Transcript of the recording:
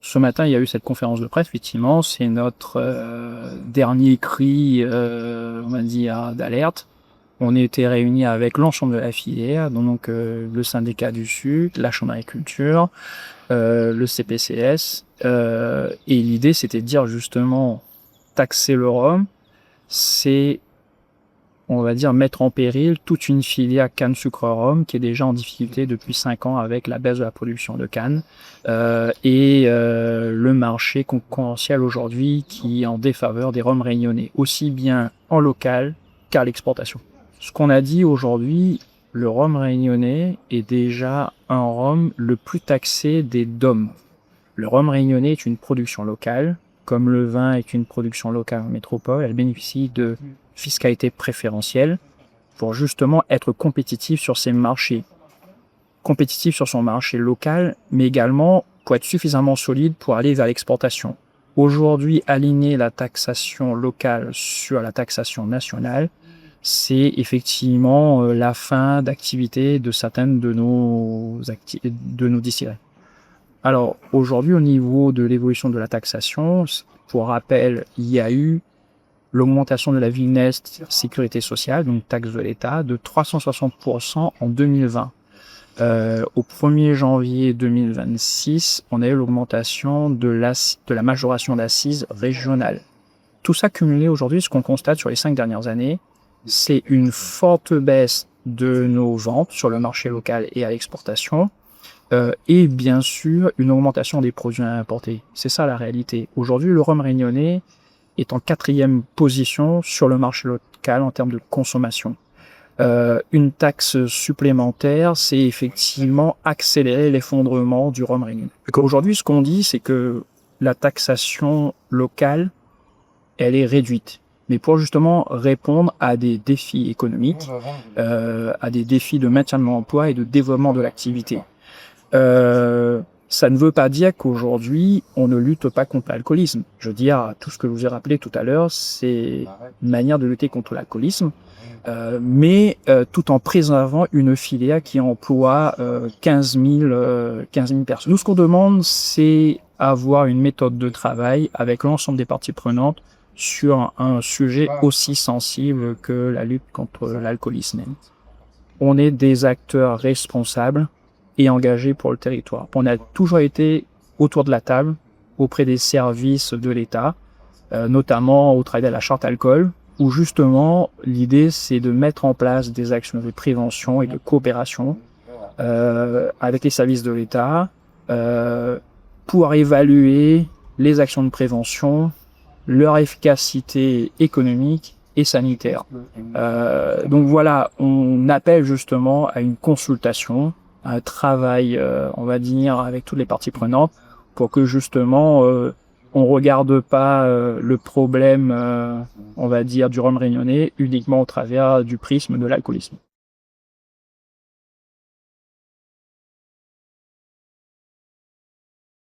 ce matin, il y a eu cette conférence de presse, effectivement, c'est notre dernier cri, on va dire, d'alerte. On était réunis avec l'ensemble de la filière, donc le syndicat du Sud, la Chambre d'agriculture, le CPCS, et l'idée c'était de dire justement taxer le rhum, c'est, on va dire, mettre en péril toute une filière canne-sucre-rhum qui est déjà en difficulté depuis 5 ans avec la baisse de la production de canne et le marché concurrentiel aujourd'hui qui est en défaveur des rhums réunionnais, aussi bien en local qu'à l'exportation. Ce qu'on a dit aujourd'hui, le rhum réunionnais est déjà un rhum le plus taxé des DOM. Le rhum réunionnais est une production locale, comme le vin est une production locale en métropole. Elle bénéficie de fiscalité préférentielle pour justement être compétitif sur ses marchés. Compétitif sur son marché local, mais également pour être suffisamment solide pour aller vers l'exportation. Aujourd'hui, aligner la taxation locale sur la taxation nationale, c'est effectivement la fin d'activité de certaines de nos distilleries. Alors aujourd'hui, au niveau de l'évolution de la taxation, pour rappel, il y a eu l'augmentation de la VINES sécurité sociale, donc taxe de l'État, de 360% en 2020. Au 1er janvier 2026, on a eu l'augmentation de la majoration d'assises régionale. Tout ça cumulé aujourd'hui, ce qu'on constate sur les 5 dernières années, c'est une forte baisse de nos ventes sur le marché local et à l'exportation, et bien sûr une augmentation des produits importés. C'est ça la réalité. Aujourd'hui, le rhum réunionnais est en 4e position sur le marché local en termes de consommation. Une taxe supplémentaire, c'est effectivement accélérer l'effondrement du rhum réunionnais. Aujourd'hui, ce qu'on dit, c'est que la taxation locale, elle est réduite. Mais pour justement répondre à des défis économiques, à des défis de maintien de l'emploi et de développement de l'activité. Ça ne veut pas dire qu'aujourd'hui, on ne lutte pas contre l'alcoolisme. Je veux dire, tout ce que je vous ai rappelé tout à l'heure, c'est une manière de lutter contre l'alcoolisme, mais tout en préservant une filière qui emploie 15 000 personnes. Nous, ce qu'on demande, c'est avoir une méthode de travail avec l'ensemble des parties prenantes sur un sujet aussi sensible que la lutte contre l'alcoolisme. On est des acteurs responsables et engagés pour le territoire. On a toujours été autour de la table auprès des services de l'État, notamment au travers de la charte alcool, où justement l'idée c'est de mettre en place des actions de prévention et de coopération avec les services de l'État pour évaluer les actions de prévention, leur efficacité économique et sanitaire. Donc voilà, on appelle justement à une consultation, un travail, on va dire, avec toutes les parties prenantes pour que justement on regarde pas le problème, on va dire, du rhum réunionnais uniquement au travers du prisme de l'alcoolisme.